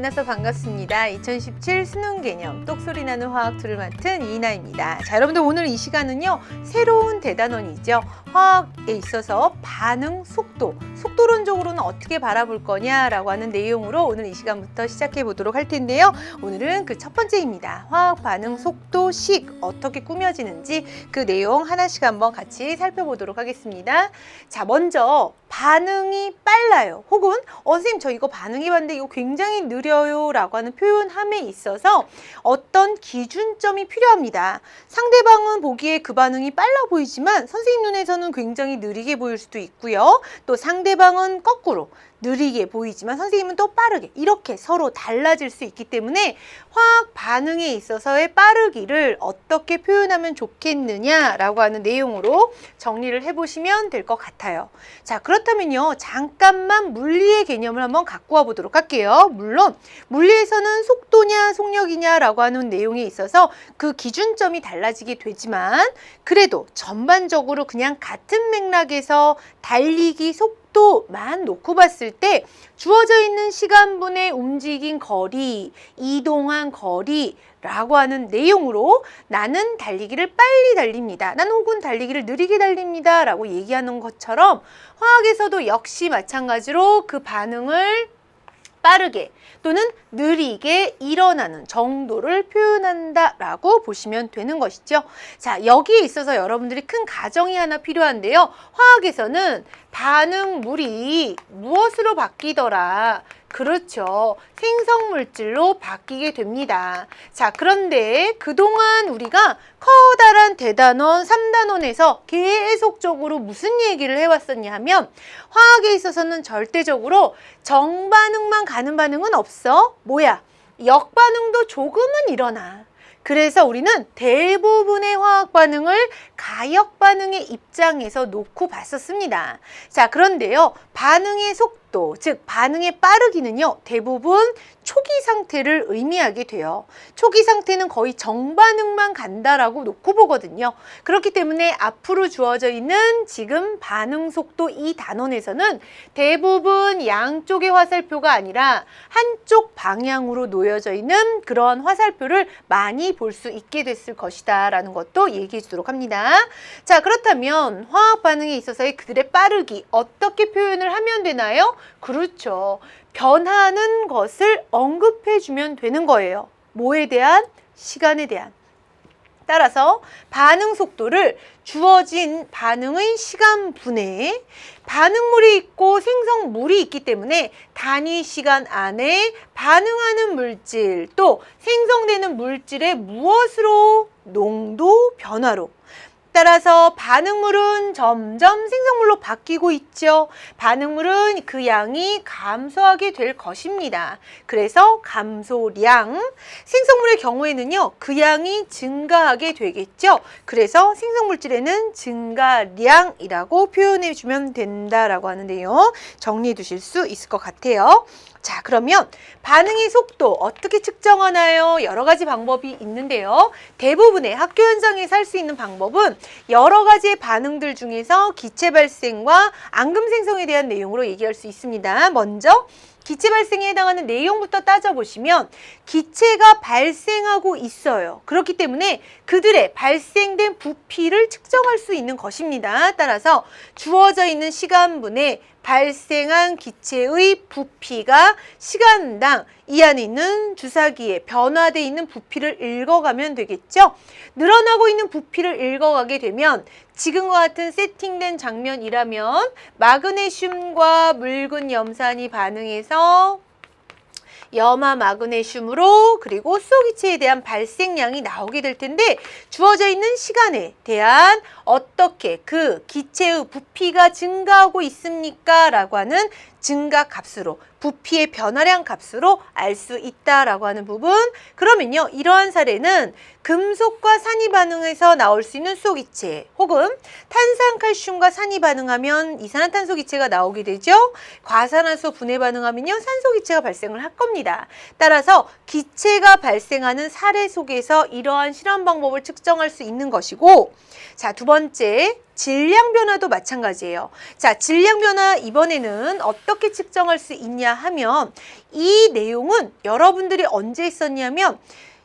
만나서 반갑습니다. 2017 수능 개념 똑소리 나는 화학 2를 맡은 이나입니다. 자, 여러분들 오늘 이 시간은요, 새로운 대단원이죠. 화학에 있어서 반응 속도, 속도론적으로는 어떻게 바라볼 거냐라고 하는 내용으로 오늘 이 시간부터 시작해 보도록 할 텐데요. 오늘은 그 첫 번째입니다. 화학 반응 속도식 어떻게 꾸며지는지 그 내용 하나씩 한번 같이 살펴보도록 하겠습니다. 자, 먼저 반응이 빨라요. 혹은 선생님 저 이거 반응해봤는데 이거 굉장히 느려요 라고 하는 표현함에 있어서 어떤 기준점이 필요합니다. 상대방은 보기에 그 반응이 빨라 보이지만 선생님 눈에서는 굉장히 느리게 보일 수도 있고요. 또 상대방은 거꾸로 느리게 보이지만 선생님은 또 빠르게, 이렇게 서로 달라질 수 있기 때문에 화학 반응에 있어서의 빠르기를 어떻게 표현하면 좋겠느냐라고 하는 내용으로 정리를 해보시면 될 것 같아요. 자, 그렇다면요, 잠깐만 물리의 개념을 한번 갖고 와 보도록 할게요. 물론 물리에서는 속도냐 속력이냐라고 하는 내용에 있어서 그 기준점이 달라지게 되지만 그래도 전반적으로 그냥 같은 맥락에서 달리기 속도만 놓고 봤을 때 주어져 있는 시간분의 움직인 거리, 이동한 거리라고 하는 내용으로 나는 달리기를 빨리 달립니다. 나는 혹은 달리기를 느리게 달립니다. 라고 얘기하는 것처럼 화학에서도 역시 마찬가지로 그 반응을 빠르게 또는 느리게 일어나는 정도를 표현한다라고 보시면 되는 것이죠. 자, 여기에 있어서 여러분들이 큰 가정이 하나 필요한데요. 화학에서는 반응물이 무엇으로 바뀌더라? 그렇죠. 생성물질로 바뀌게 됩니다. 자, 그런데 그동안 우리가 커다란 대단원 3단원에서 계속적으로 무슨 얘기를 해왔었냐 하면 화학에 있어서는 절대적으로 정반응만 가는 반응은 없어. 뭐야? 역반응도 조금은 일어나. 그래서 우리는 대부분의 화학 반응을 가역 반응의 입장에서 놓고 봤었습니다. 자, 그런데요, 반응의 속도, 즉 반응의 빠르기는요, 대부분 초기 상태를 의미하게 돼요. 초기 상태는 거의 정반응만 간다라고 놓고 보거든요. 그렇기 때문에 앞으로 주어져 있는 지금 반응 속도 이 단원에서는 대부분 양쪽의 화살표가 아니라 한쪽 방향으로 놓여져 있는 그런 화살표를 많이 볼 수 있게 됐을 것이다 라는 것도 얘기해 주도록 합니다. 자, 그렇다면 화학 반응에 있어서의 그들의 빠르기 어떻게 표현을 하면 되나요? 그렇죠. 변하는 것을 언급해 주면 되는 거예요. 뭐에 대한? 시간에 대한. 따라서 반응 속도를 주어진 반응의 시간분에 반응물이 있고 생성물이 있기 때문에 단위 시간 안에 반응하는 물질 또 생성되는 물질의 무엇으로? 농도 변화로. 따라서 반응물은 점점 생성물로 바뀌고 있죠. 반응물은 그 양이 감소하게 될 것입니다. 그래서 감소량, 생성물의 경우에는요, 그 양이 증가하게 되겠죠. 그래서 생성물질에는 증가량이라고 표현해 주면 된다라고 하는 내용 정리해 두실 수 있을 것 같아요. 자, 그러면 반응의 속도 어떻게 측정하나요? 여러 가지 방법이 있는데요. 대부분의 학교 현장에서 할 수 있는 방법은 여러 가지의 반응들 중에서 기체 발생과 앙금 생성에 대한 내용으로 얘기할 수 있습니다. 먼저 기체 발생에 해당하는 내용부터 따져보시면 기체가 발생하고 있어요. 그렇기 때문에 그들의 발생된 부피를 측정할 수 있는 것입니다. 따라서 주어져 있는 시간분에 발생한 기체의 부피가 시간당 이 안에 있는 주사기에 변화되어 있는 부피를 읽어가면 되겠죠. 늘어나고 있는 부피를 읽어가게 되면 지금과 같은 세팅된 장면이라면 마그네슘과 묽은 염산이 반응해서 염화 마그네슘으로 그리고 수소기체에 대한 발생량이 나오게 될 텐데 주어져 있는 시간에 대한 어떻게 그 기체의 부피가 증가하고 있습니까? 라고 하는 증가 값으로 부피의 변화량 값으로 알 수 있다라고 하는 부분. 그러면요, 이러한 사례는 금속과 산이 반응해서 나올 수 있는 수소기체 혹은 탄산칼슘과 산이 반응하면 이산화탄소기체가 나오게 되죠. 과산화수 분해 반응하면요, 산소기체가 발생을 할 겁니다. 따라서 기체가 발생하는 사례 속에서 이러한 실험 방법을 측정할 수 있는 것이고, 자, 두 번째, 질량 변화도 마찬가지예요. 자, 질량 변화 이번에는 어떻게 측정할 수 있냐 하면 이 내용은 여러분들이 언제 했었냐면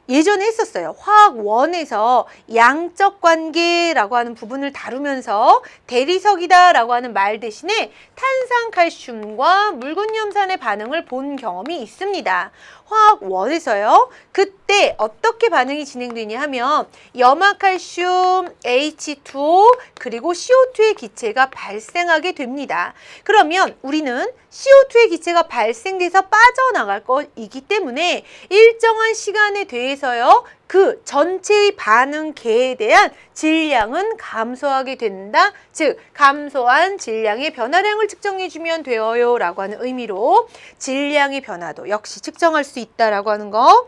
예전에 했었어요. 화학 1에서 양적 관계라고 하는 부분을 다루면서 대리석이다라고 하는 말 대신에 탄산칼슘과 묽은염산의 반응을 본 경험이 있습니다. 화학 1에서요. 그때 어떻게 반응이 진행되냐 하면 염화칼슘, H2O 그리고 CO2의 기체가 발생하게 됩니다. 그러면 우리는 CO2의 기체가 발생돼서 빠져나갈 것이기 때문에 일정한 시간에 대해서요. 그 전체의 반응계에 대한 질량은 감소하게 된다. 즉, 감소한 질량의 변화량을 측정해주면 되어요 라고 하는 의미로 질량의 변화도 역시 측정할 수 있다라고 하는 거.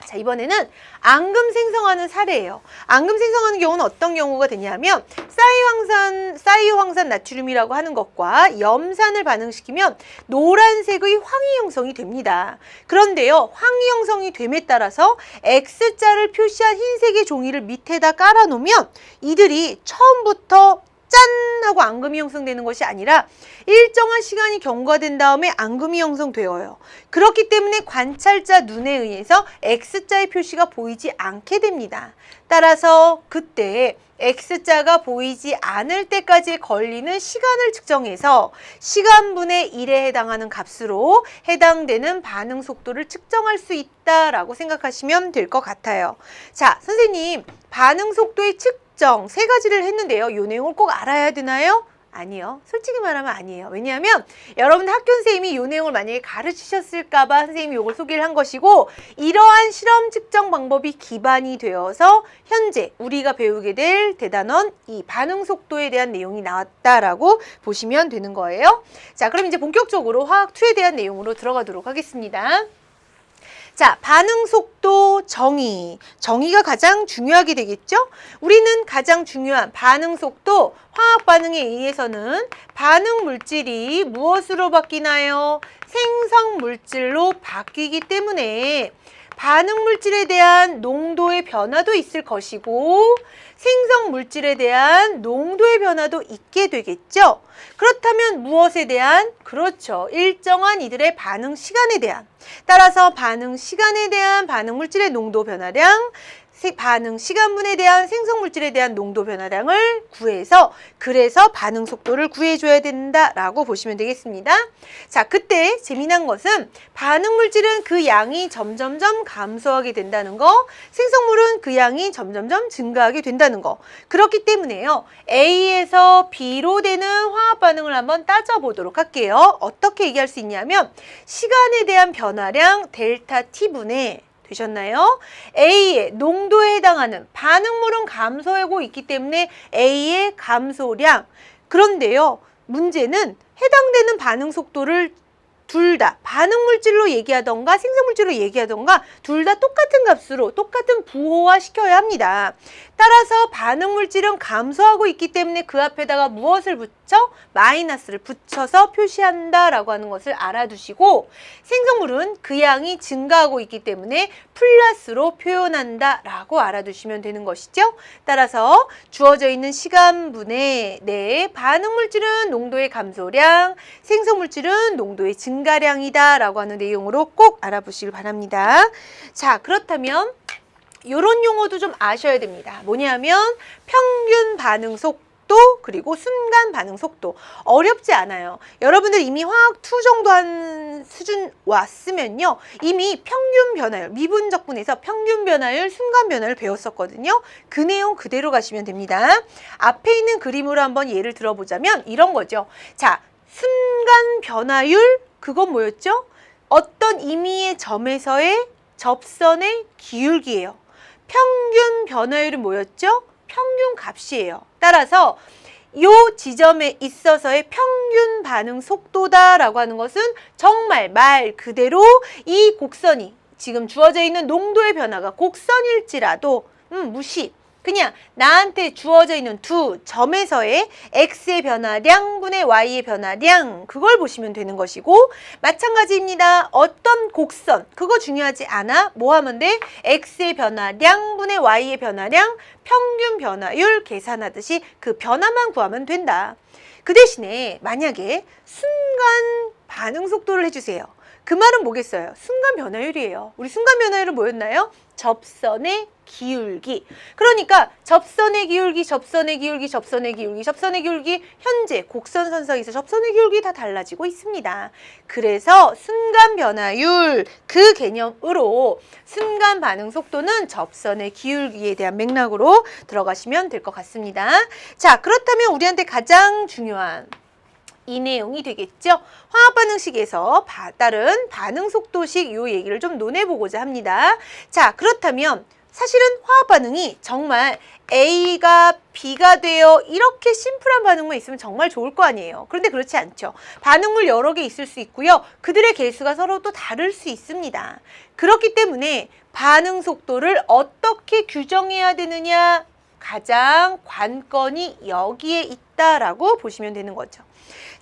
자, 이번에는 앙금 생성하는 사례예요. 앙금 생성하는 경우는 어떤 경우가 되냐면 사이황산 나트륨이라고 하는 것과 염산을 반응시키면 노란색의 황희 형성이 됩니다. 그런데요, 황희 형성이 됨에 따라서 X자를 표시한 흰색의 종이를 밑에다 깔아놓으면 이들이 처음부터 짠! 하고 앙금이 형성되는 것이 아니라 일정한 시간이 경과된 다음에 앙금이 형성되어요. 그렇기 때문에 관찰자 눈에 의해서 X자의 표시가 보이지 않게 됩니다. 따라서 그때 X자가 보이지 않을 때까지 걸리는 시간을 측정해서 시간분의 1에 해당하는 값으로 해당되는 반응 속도를 측정할 수 있다라고 생각하시면 될 것 같아요. 자, 선생님, 반응 속도의 측정 3가지를 했는데요. 이 내용을 꼭 알아야 되나요? 아니요. 솔직히 말하면 아니에요. 왜냐하면 여러분 학교 선생님이 이 내용을 만약에 가르치셨을까 봐 선생님이 이걸 소개를 한 것이고 이러한 실험 측정 방법이 기반이 되어서 현재 우리가 배우게 될 대단원 이 반응 속도에 대한 내용이 나왔다라고 보시면 되는 거예요. 자, 그럼 이제 본격적으로 화학 2에 대한 내용으로 들어가도록 하겠습니다. 자, 반응 속도 정의. 정의가 가장 중요하게 되겠죠? 우리는 가장 중요한 반응 속도, 화학 반응에 의해서는 반응 물질이 무엇으로 바뀌나요? 생성 물질로 바뀌기 때문에 반응 물질에 대한 농도의 변화도 있을 것이고 생성 물질에 대한 농도의 변화도 있게 되겠죠. 그렇다면 무엇에 대한? 그렇죠. 일정한 이들의 반응 시간에 대한. 따라서 반응 시간에 대한 반응 물질의 농도 변화량, 반응 시간분에 대한 생성 물질에 대한 농도 변화량을 구해서 그래서 반응 속도를 구해줘야 된다라고 보시면 되겠습니다. 자, 그때 재미난 것은 반응 물질은 그 양이 점점점 감소하게 된다는 거, 생성물은 그 양이 점점점 증가하게 된다는 거. 그렇기 때문에요. A에서 B로 되는 화학 반응을 한번 따져보도록 할게요. 어떻게 얘기할 수 있냐면 시간에 대한 변화량 델타 T분의 되셨나요? A의 농도에 해당하는 반응물은 감소하고 있기 때문에 A의 감소량. 그런데요, 문제는 해당되는 반응 속도를 둘 다 반응 물질로 얘기하던가 생성 물질로 얘기하던가 둘 다 똑같은 값으로 똑같은 부호화 시켜야 합니다. 따라서 반응 물질은 감소하고 있기 때문에 그 앞에다가 무엇을 붙여? 마이너스를 붙여서 표시한다라고 하는 것을 알아두시고 생성물은 그 양이 증가하고 있기 때문에 플러스로 표현한다라고 알아두시면 되는 것이죠. 따라서 주어져 있는 시간분의 내 반응 물질은 농도의 감소량, 생성 물질은 농도의 증가량이다 라고 하는 내용으로 꼭 알아보시길 바랍니다. 자, 그렇다면 이런 용어도 좀 아셔야 됩니다. 뭐냐면 평균 반응 속도 그리고 순간 반응 속도. 어렵지 않아요. 여러분들 이미 화학 2 정도 한 수준 왔으면요. 이미 평균 변화율, 미분적분에서 평균 변화율, 순간 변화율 배웠었거든요. 그 내용 그대로 가시면 됩니다. 앞에 있는 그림으로 한번 예를 들어보자면 이런 거죠. 자, 순간 변화율, 그건 뭐였죠? 어떤 임의의 점에서의 접선의 기울기예요. 평균 변화율은 뭐였죠? 평균 값이에요. 따라서 이 지점에 있어서의 평균 반응 속도다라고 하는 것은 정말 말 그대로 이 곡선이 지금 주어져 있는 농도의 변화가 곡선일지라도 무시. 그냥 나한테 주어져 있는 두 점에서의 x의 변화량 분의 y의 변화량, 그걸 보시면 되는 것이고, 마찬가지입니다. 어떤 곡선, 그거 중요하지 않아. 뭐 하면 돼? x의 변화량 분의 y의 변화량, 평균 변화율 계산하듯이 그 변화만 구하면 된다. 그 대신에 만약에 순간 반응 속도를 해주세요. 그 말은 뭐겠어요? 순간 변화율이에요. 우리 순간 변화율은 뭐였나요? 접선의 기울기. 그러니까 접선의 기울기, 접선의 기울기, 접선의 기울기, 접선의 기울기, 현재 곡선 선상에서 접선의 기울기 다 달라지고 있습니다. 그래서 순간 변화율, 그 개념으로 순간 반응 속도는 접선의 기울기에 대한 맥락으로 들어가시면 될 것 같습니다. 자, 그렇다면 우리한테 가장 중요한 이 내용이 되겠죠. 화학 반응식에서 다른 반응 속도식 요 얘기를 좀 논해보고자 합니다. 자, 그렇다면 사실은 화학 반응이 정말 A가 B가 되어 이렇게 심플한 반응만 있으면 정말 좋을 거 아니에요. 그런데 그렇지 않죠. 반응물 여러 개 있을 수 있고요. 그들의 개수가 서로 또 다를 수 있습니다. 그렇기 때문에 반응 속도를 어떻게 규정해야 되느냐, 가장 관건이 여기에 있다라고 보시면 되는 거죠.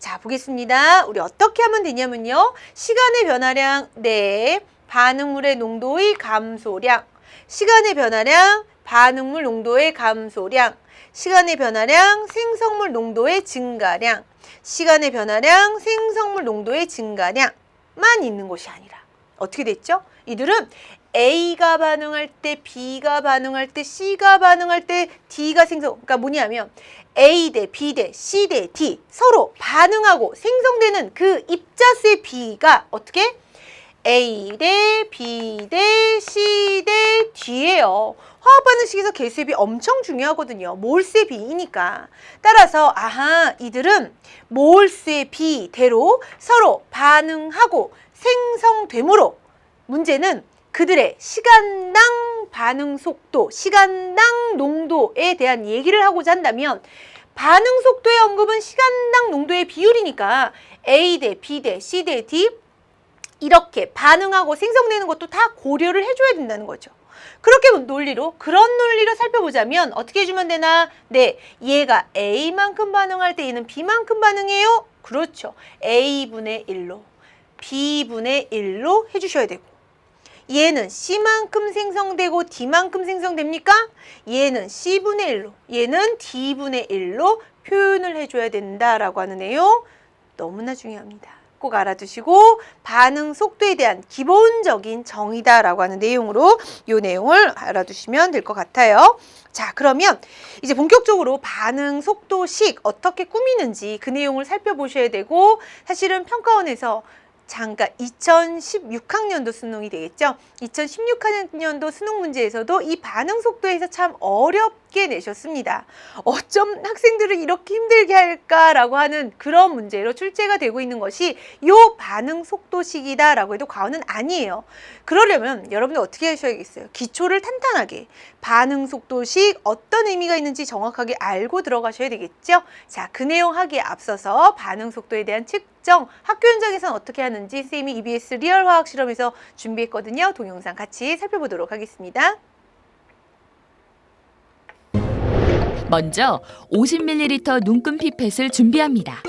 자, 보겠습니다. 우리 어떻게 하면 되냐면요. 시간의 변화량, 네, 반응물의 농도의 감소량, 시간의 변화량, 반응물 농도의 감소량, 시간의 변화량, 생성물 농도의 증가량, 시간의 변화량, 생성물 농도의 증가량만 있는 것이 아니라 어떻게 됐죠? 이들은 A가 반응할 때, B가 반응할 때, C가 반응할 때, D가 그러니까 뭐냐면 A 대 B 대 C 대 D 서로 반응하고 생성되는 그 입자수의 B가 어떻게? A 대 B 대 C 대 D예요. 화학 반응식에서 개수의 비 엄청 중요하거든요. 몰수의 비이니까. 따라서 이들은 몰수의 비대로 서로 반응하고 생성되므로 문제는 그들의 시간당 반응 속도, 시간당 농도에 대한 얘기를 하고자 한다면 반응 속도의 언급은 시간당 농도의 비율이니까 A 대 B 대 C 대 D 이렇게 반응하고 생성되는 것도 다 고려를 해줘야 된다는 거죠. 그렇게 그런 논리로 살펴보자면 어떻게 해주면 되나? 네, 얘가 A만큼 반응할 때 얘는 B만큼 반응해요? 그렇죠. A분의 1로, B분의 1로 해주셔야 되고, 얘는 C만큼 생성되고 D만큼 생성됩니까? 얘는 C분의 1로, 얘는 D분의 1로 표현을 해줘야 된다라고 하는 내용 너무나 중요합니다. 꼭 알아두시고 반응 속도에 대한 기본적인 정의다라고 하는 내용으로 이 내용을 알아두시면 될 것 같아요. 자, 그러면 이제 본격적으로 반응 속도식 어떻게 꾸미는지 그 내용을 살펴보셔야 되고, 사실은 평가원에서 잠깐 2016학년도 수능이 되겠죠. 2016학년도 수능 문제에서도 이 반응 속도에서 참 어렵게 내셨습니다. 어쩜 학생들을 이렇게 힘들게 할까라고 하는 그런 문제로 출제가 되고 있는 것이 요 반응 속도식이다라고 해도 과언은 아니에요. 그러려면 여러분들 어떻게 하셔야겠어요? 기초를 탄탄하게 반응 속도식 어떤 의미가 있는지 정확하게 알고 들어가셔야 되겠죠. 자, 그 내용 하기에 앞서서 반응 속도에 대한 측정, 학교 현장에서는 어떻게 하는지 선생님이 EBS 리얼 화학 실험에서 준비했거든요. 동영상 같이 살펴보도록 하겠습니다. 먼저 50ml 눈금 피펫을 준비합니다.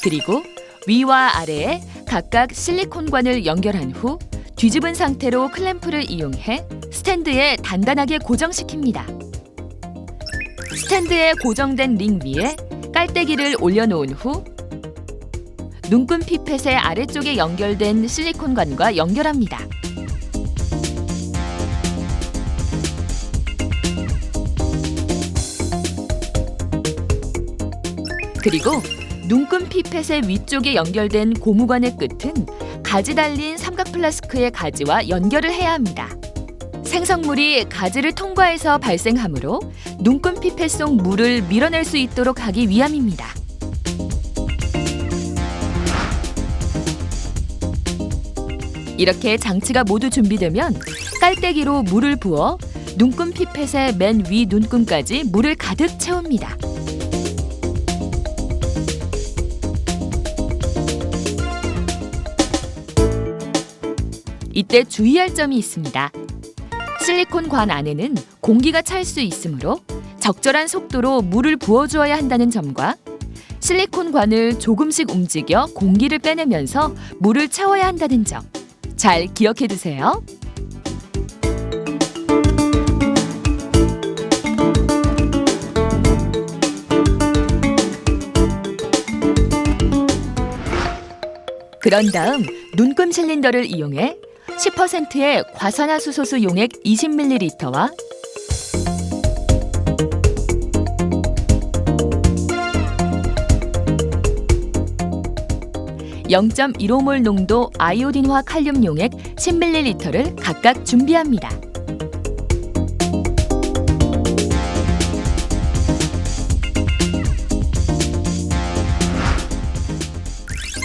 그리고 위와 아래에 각각 실리콘관을 연결한 후 뒤집은 상태로 클램프를 이용해 스탠드에 단단하게 고정시킵니다. 스탠드에 고정된 링 위에 깔때기를 올려놓은 후 눈금 피펫의 아래쪽에 연결된 실리콘관과 연결합니다. 그리고 눈금 피펫의 위쪽에 연결된 고무관의 끝은 가지 달린 삼각 플라스크의 가지와 연결을 해야 합니다. 생성물이 가지를 통과해서 발생하므로 눈금 피펫 속 물을 밀어낼 수 있도록 하기 위함입니다. 이렇게 장치가 모두 준비되면 깔때기로 물을 부어 눈금 피펫의 맨 위 눈금까지 물을 가득 채웁니다. 이때 주의할 점이 있습니다. 실리콘 관 안에는 공기가 찰 수 있으므로 적절한 속도로 물을 부어주어야 한다는 점과 실리콘 관을 조금씩 움직여 공기를 빼내면서 물을 채워야 한다는 점 잘 기억해 두세요. 그런 다음 눈금 실린더를 이용해 10%의 과산화수소수 용액 20ml와 0.15몰 농도 아이오딘화 칼륨 용액 10ml를 각각 준비합니다.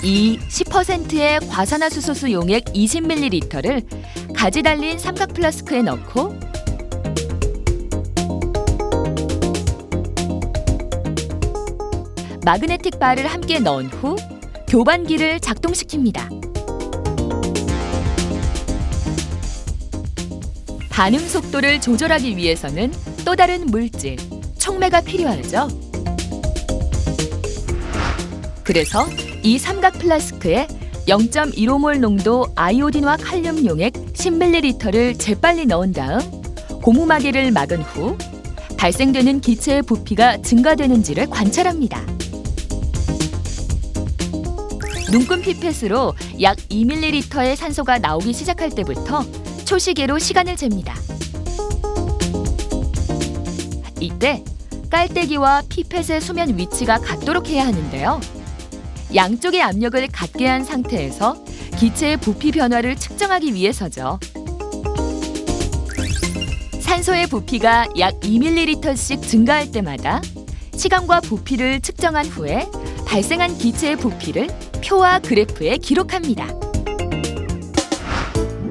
이 10%의 과산화수소수 용액 20ml를 가지 달린 삼각 플라스크에 넣고 마그네틱 바를 함께 넣은 후 교반기를 작동시킵니다. 반응 속도를 조절하기 위해서는 또 다른 물질, 촉매가 필요하죠. 그래서 이 삼각 플라스크에 0.15몰 농도 아이오딘화 칼륨 용액 10ml를 재빨리 넣은 다음 고무마개를 막은 후 발생되는 기체의 부피가 증가되는지를 관찰합니다. 눈금 피펫으로 약 2ml의 산소가 나오기 시작할 때부터 초시계로 시간을 잽니다. 이때 깔때기와 피펫의 수면 위치가 같도록 해야 하는데요. 양쪽의 압력을 같게 한 상태에서 기체의 부피 변화를 측정하기 위해서죠. 산소의 부피가 약 2ml씩 증가할 때마다 시간과 부피를 측정한 후에 발생한 기체의 부피를 표와 그래프에 기록합니다.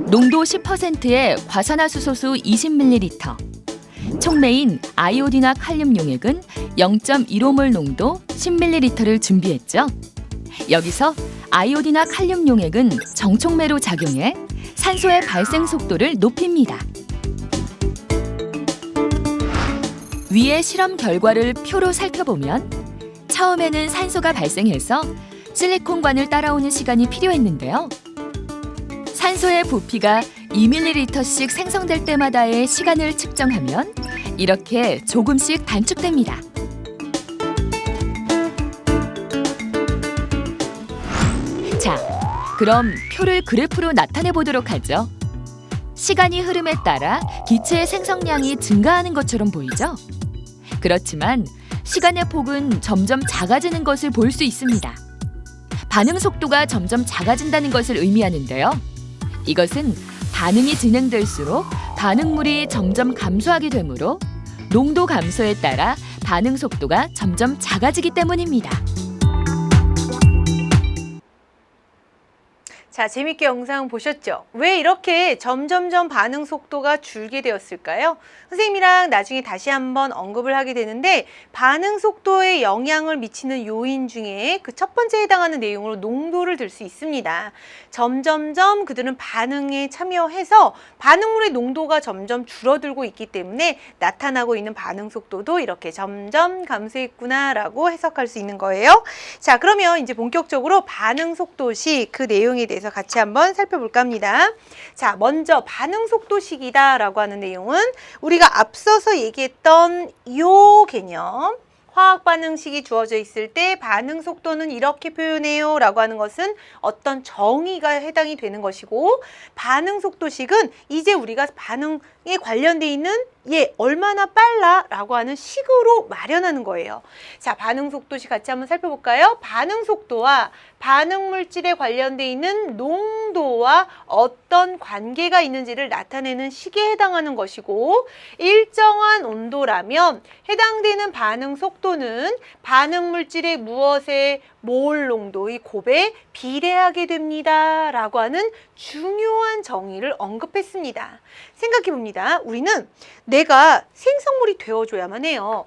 농도 10%의 과산화수소수 20ml, 촉매인 아이오딘화 칼륨 용액은 0.15몰 농도 10ml를 준비했죠. 여기서 아이오딘화 칼륨 용액은 정촉매로 작용해 산소의 발생 속도를 높입니다. 위의 실험 결과를 표로 살펴보면 처음에는 산소가 발생해서 실리콘관을 따라오는 시간이 필요했는데요. 산소의 부피가 2ml씩 생성될 때마다의 시간을 측정하면 이렇게 조금씩 단축됩니다. 자, 그럼 표를 그래프로 나타내 보도록 하죠. 시간이 흐름에 따라 기체의 생성량이 증가하는 것처럼 보이죠? 그렇지만 시간의 폭은 점점 작아지는 것을 볼 수 있습니다. 반응 속도가 점점 작아진다는 것을 의미하는데요. 이것은 반응이 진행될수록 반응물이 점점 감소하게 되므로 농도 감소에 따라 반응 속도가 점점 작아지기 때문입니다. 자, 재밌게 영상 보셨죠? 왜 이렇게 점점점 반응 속도가 줄게 되었을까요? 선생님이랑 나중에 다시 한번 언급을 하게 되는데 반응 속도에 영향을 미치는 요인 중에 그 첫 번째 해당하는 내용으로 농도를 들 수 있습니다. 점점점 그들은 반응에 참여해서 반응물의 농도가 점점 줄어들고 있기 때문에 나타나고 있는 반응 속도도 이렇게 점점 감소했구나라고 해석할 수 있는 거예요. 자, 그러면 이제 본격적으로 반응 속도식 그 내용에 대해서 같이 한번 살펴볼까 합니다. 자, 먼저 반응 속도식이다라고 하는 내용은 우리가 앞서서 얘기했던 요 개념, 화학 반응식이 주어져 있을 때 반응 속도는 이렇게 표현해요 라고 하는 것은 어떤 정의가 해당이 되는 것이고, 반응 속도식은 이제 우리가 반응에 관련돼 있는 얼마나 빨라 라고 하는 식으로 마련하는 거예요. 자, 반응 속도식 같이 한번 살펴볼까요? 반응 속도와 반응 물질에 관련돼 있는 농도와 어떤 관계가 있는지를 나타내는 식에 해당하는 것이고, 일정한 온도라면 해당되는 반응 속도는 반응 물질의 무엇의 몰 농도의 곱에 비례하게 됩니다 라고 하는 중요한 정의를 언급했습니다. 생각해 봅니다. 우리는 내가 생성물이 되어줘야만 해요.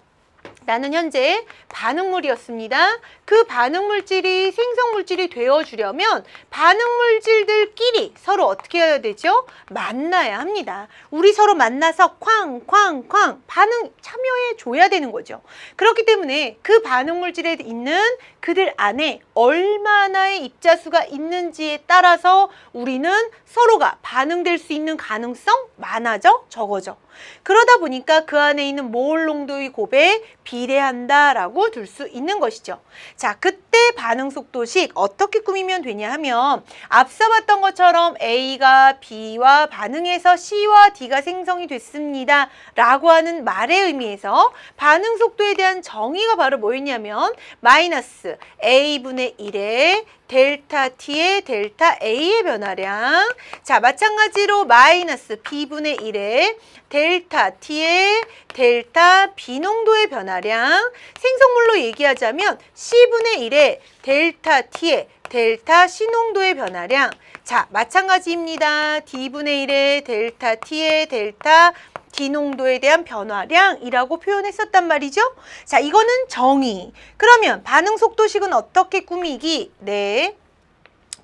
나는 현재 반응물이었습니다. 그 반응물질이 생성물질이 되어주려면 반응물질들끼리 서로 어떻게 해야 되죠? 만나야 합니다. 우리 서로 만나서 쾅쾅쾅 반응 참여해 줘야 되는 거죠. 그렇기 때문에 그 반응물질에 있는 그들 안에 얼마나의 입자수가 있는지에 따라서 우리는 서로가 반응될 수 있는 가능성 많아져? 적어져? 그러다 보니까 그 안에 있는 몰 농도의 곱에 비례한다라고 둘 수 있는 것이죠. 자, 그때 반응 속도식 어떻게 꾸미면 되냐 하면 앞서 봤던 것처럼 A가 B와 반응해서 C와 D가 생성이 됐습니다 라고 하는 말의 의미에서 반응 속도에 대한 정의가 바로 뭐였냐면 마이너스 A분의 1에 델타 T의 델타 A의 변화량. 자, 마찬가지로 마이너스 B분의 1에 델타 T의 델타 B 농도의 변화량. 생성물로 얘기하자면 C분의 1에 델타 T의 델타 C 농도의 변화량. 자, 마찬가지입니다. D분의 1에 델타 T의 델타 D 농도에 대한 변화량이라고 표현했었단 말이죠. 자, 이거는 정의. 그러면 반응 속도식은 어떻게 꾸미기? 네.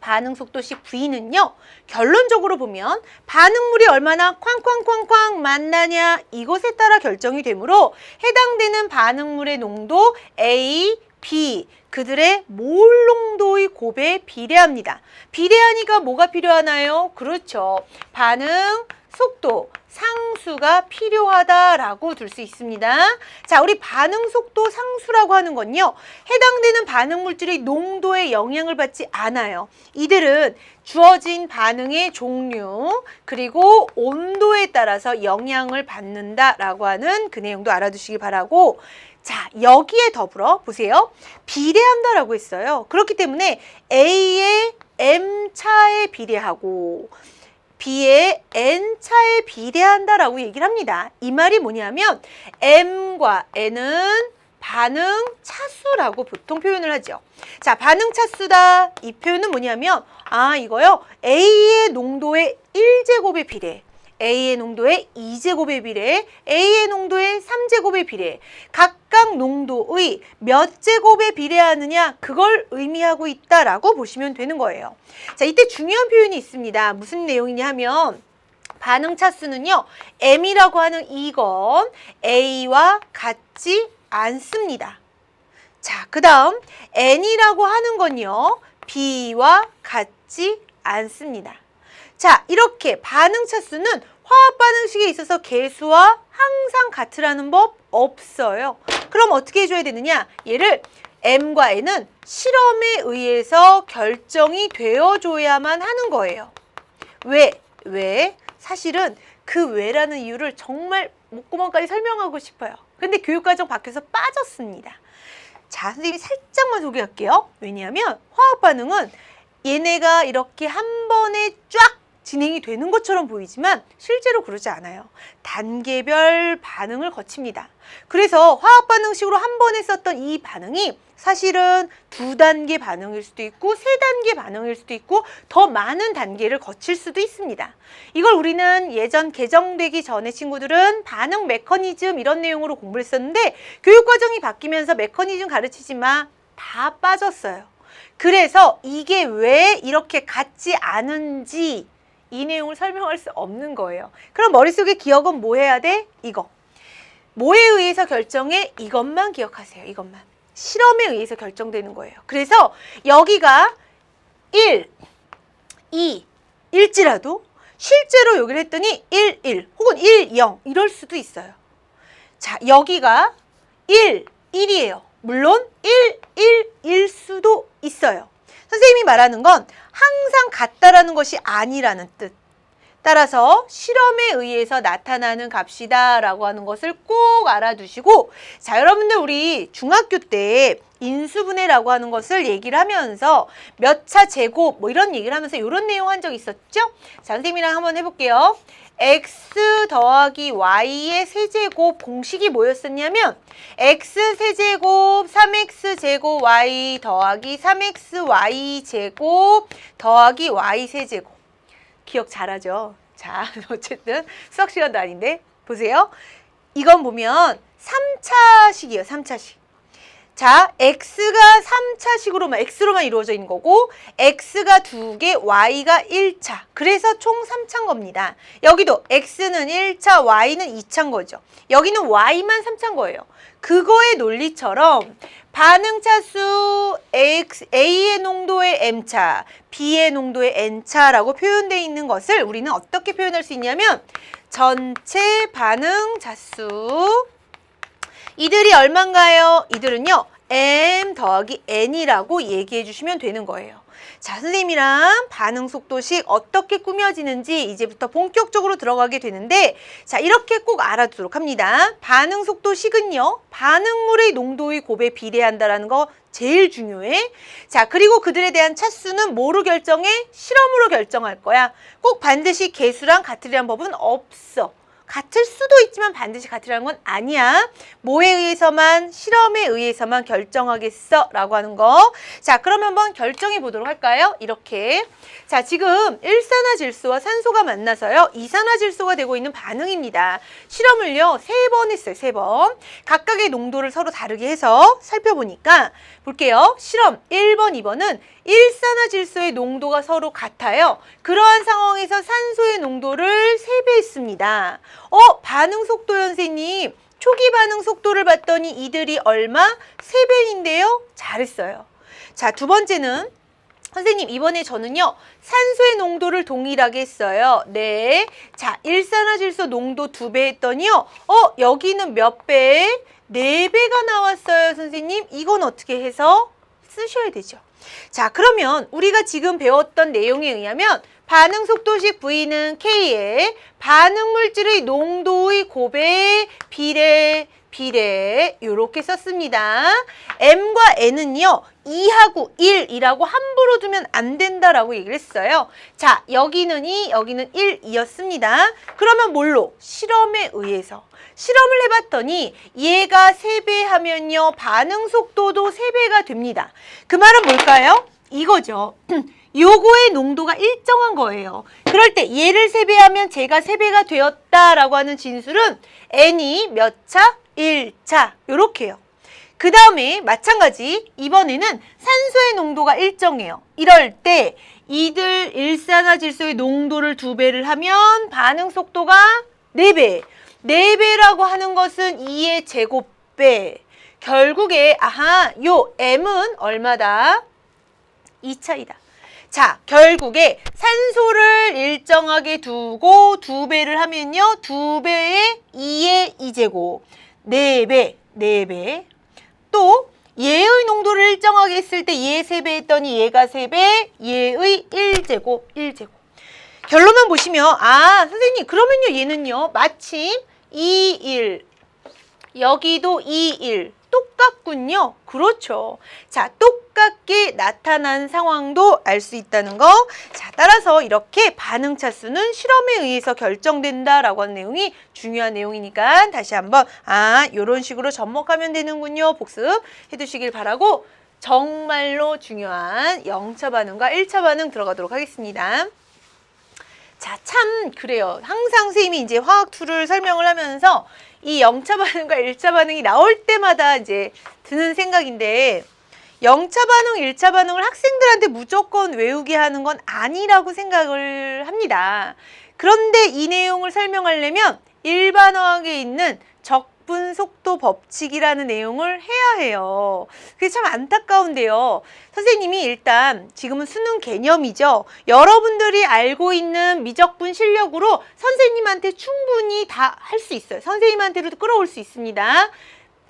반응 속도식 V는요. 결론적으로 보면 반응물이 얼마나 쾅쾅쾅쾅 만나냐 이것에 따라 결정이 되므로 해당되는 반응물의 농도 A, B 그들의 몰 농도의 곱에 비례합니다. 비례하니까 뭐가 필요하나요? 그렇죠. 반응 속도 상수가 필요하다라고 둘 수 있습니다. 자, 우리 반응 속도 상수라고 하는 건요. 해당되는 반응 물질의 농도에 영향을 받지 않아요. 이들은 주어진 반응의 종류 그리고 온도에 따라서 영향을 받는다라고 하는 그 내용도 알아두시기 바라고 자, 여기에 더불어 보세요. 비례한다라고 했어요. 그렇기 때문에 A의 M차에 비례하고 B의 N차에 비례한다라고 얘기를 합니다. 이 말이 뭐냐면 M과 N은 반응 차수라고 보통 표현을 하죠. 자, 반응 차수다. 이 표현은 뭐냐면 이거요. A의 농도의 1제곱에 비례. A의 농도의 2제곱에 비례, A의 농도의 3제곱에 비례. 각각 농도의 몇 제곱에 비례하느냐 그걸 의미하고 있다라고 보시면 되는 거예요. 자, 이때 중요한 표현이 있습니다. 무슨 내용이냐 하면 반응 차수는요. M이라고 하는 이건 A와 같지 않습니다. 자, 그 다음 N이라고 하는 건요. B와 같지 않습니다. 자, 이렇게 반응 차수는 화학 반응식에 있어서 개수와 항상 같으라는 법 없어요. 그럼 어떻게 해줘야 되느냐? 얘를 M과 N은 실험에 의해서 결정이 되어줘야만 하는 거예요. 왜? 사실은 그 왜라는 이유를 정말 목구멍까지 설명하고 싶어요. 근데 교육과정 밖에서 빠졌습니다. 자, 선생님이 살짝만 소개할게요. 왜냐하면 화학 반응은 얘네가 이렇게 한 번에 쫙 진행이 되는 것처럼 보이지만 실제로 그러지 않아요. 단계별 반응을 거칩니다. 그래서 화학 반응식으로 한 번에 썼던 이 반응이 사실은 2단계 반응일 수도 있고 3단계 반응일 수도 있고 더 많은 단계를 거칠 수도 있습니다. 이걸 우리는 예전 개정되기 전에 친구들은 반응 메커니즘 이런 내용으로 공부를 했었는데 교육과정이 바뀌면서 메커니즘 가르치지 마. 다 빠졌어요. 그래서 이게 왜 이렇게 같지 않은지 이 내용을 설명할 수 없는 거예요. 그럼 머릿속에 기억은 뭐 해야 돼? 이거. 뭐에 의해서 결정해? 이것만 기억하세요. 이것만. 실험에 의해서 결정되는 거예요. 그래서 여기가 1, 2, 일지라도 실제로 여기를 했더니 1, 1 혹은 1, 0 이럴 수도 있어요. 자, 여기가 1, 1이에요. 물론 1, 1일 수도 있어요. 선생님이 말하는 건 항상 같다라는 것이 아니라는 뜻. 따라서 실험에 의해서 나타나는 값이다 라고 하는 것을 꼭 알아두시고 자, 여러분들 우리 중학교 때 인수분해라고 하는 것을 얘기를 하면서 몇 차 제곱 뭐 이런 얘기를 하면서 이런 내용 한 적 있었죠? 자, 선생님이랑 한번 해볼게요. x 더하기 y의 세제곱 공식이 뭐였었냐면 x 세제곱 3x 제곱 y 더하기 3xy 제곱 더하기 y 세제곱. 기억 잘하죠? 자, 어쨌든 수학 시간도 아닌데 보세요. 이건 보면 3차식이에요. 3차식. 자, x가 3차식으로만, x로만 이루어져 있는 거고 x가 2개, y가 1차. 그래서 총 3차인 겁니다. 여기도 x는 1차, y는 2차인 거죠. 여기는 y만 3차인 거예요. 그거의 논리처럼 반응차수 A의 농도의 M차, B의 농도의 N차라고 표현되어 있는 것을 우리는 어떻게 표현할 수 있냐면 전체 반응차수 이들이 얼마인가요? 이들은요 M 더하기 N이라고 얘기해 주시면 되는 거예요. 자, 선생님이랑 반응 속도식 어떻게 꾸며지는지 이제부터 본격적으로 들어가게 되는데 자, 이렇게 꼭 알아두도록 합니다. 반응 속도식은요 반응물의 농도의 곱에 비례한다라는 거 제일 중요해. 자, 그리고 그들에 대한 차수는 뭐로 결정해? 실험으로 결정할 거야. 꼭 반드시 개수랑 같으리란 법은 없어. 같을 수도 있지만 반드시 같으라는 건 아니야. 뭐에 의해서만, 실험에 의해서만 결정하겠어 라고 하는 거. 자, 그럼 한번 결정해 보도록 할까요? 이렇게. 자, 지금 일산화질소와 산소가 만나서요 이산화질소가 되고 있는 반응입니다. 실험을요 3번 했어요. 3번. 각각의 농도를 서로 다르게 해서 살펴보니까 볼게요. 실험 1번, 2번은 일산화질소의 농도가 서로 같아요. 그러한 상황에서 산소의 농도를 3배 했습니다. 반응 속도 선생님, 초기 반응 속도를 봤더니 이들이 얼마? 3배인데요. 잘했어요. 자, 두 번째는 선생님 이번에 저는요 산소의 농도를 동일하게 했어요. 네. 자, 일산화질소 농도 2배 했더니요. 여기는 몇 배? 4배가 나왔어요, 선생님. 이건 어떻게 해서 쓰셔야 되죠. 자, 그러면 우리가 지금 배웠던 내용에 의하면 반응 속도식 V는 K의 반응 물질의 농도의 곱의 비례 이렇게 썼습니다. M과 N은요 2하고 1이라고 함부로 두면 안 된다라고 얘기를 했어요. 자, 여기는 2, 여기는 1이었습니다. 그러면 뭘로? 실험에 의해서. 실험을 해봤더니 얘가 3배 하면요 반응 속도도 3배가 됩니다. 그 말은 뭘까요? 이거죠. 요거의 농도가 일정한 거예요. 그럴 때 얘를 3배하면 제가 3배가 되었다라고 하는 진술은 N이 몇 차? 1차. 요렇게요. 그 다음에 마찬가지 이번에는 산소의 농도가 일정해요. 이럴 때 이들 일산화질소의 농도를 2배를 하면 반응 속도가 4배. 4배라고 하는 것은 2의 제곱배. 결국에 요 M은 얼마다? 2차이다. 자, 결국에 산소를 일정하게 두고 2배를 하면요. 2배의 2의 2제곱. 4배. 또 얘의 농도를 일정하게 했을 때 얘 3배 했더니 얘가 3배, 얘의 1제곱. 결론만 보시면 선생님 그러면요 얘는요 마침 2, 1 여기도 2, 1 똑같군요. 그렇죠. 자, 똑같게 나타난 상황도 알 수 있다는 거. 자, 따라서 이렇게 반응 차수는 실험에 의해서 결정된다라고 하는 내용이 중요한 내용이니까 다시 한번 요런 식으로 접목하면 되는군요. 복습해 두시길 바라고 정말로 중요한 0차 반응과 1차 반응 들어가도록 하겠습니다. 자, 참 그래요. 항상 선생님이 이제 화학2를 설명을 하면서 이 0차 반응과 1차 반응이 나올 때마다 이제 드는 생각인데 0차 반응, 1차 반응을 학생들한테 무조건 외우게 하는 건 아니라고 생각을 합니다. 그런데 이 내용을 설명하려면 일반 화학에 있는 적분 속도 법칙이라는 내용을 해야 해요. 그게 참 안타까운데요. 선생님이 일단 지금은 수능 개념이죠. 여러분들이 알고 있는 미적분 실력으로 선생님한테 충분히 다 할 수 있어요. 선생님한테로도 끌어올 수 있습니다.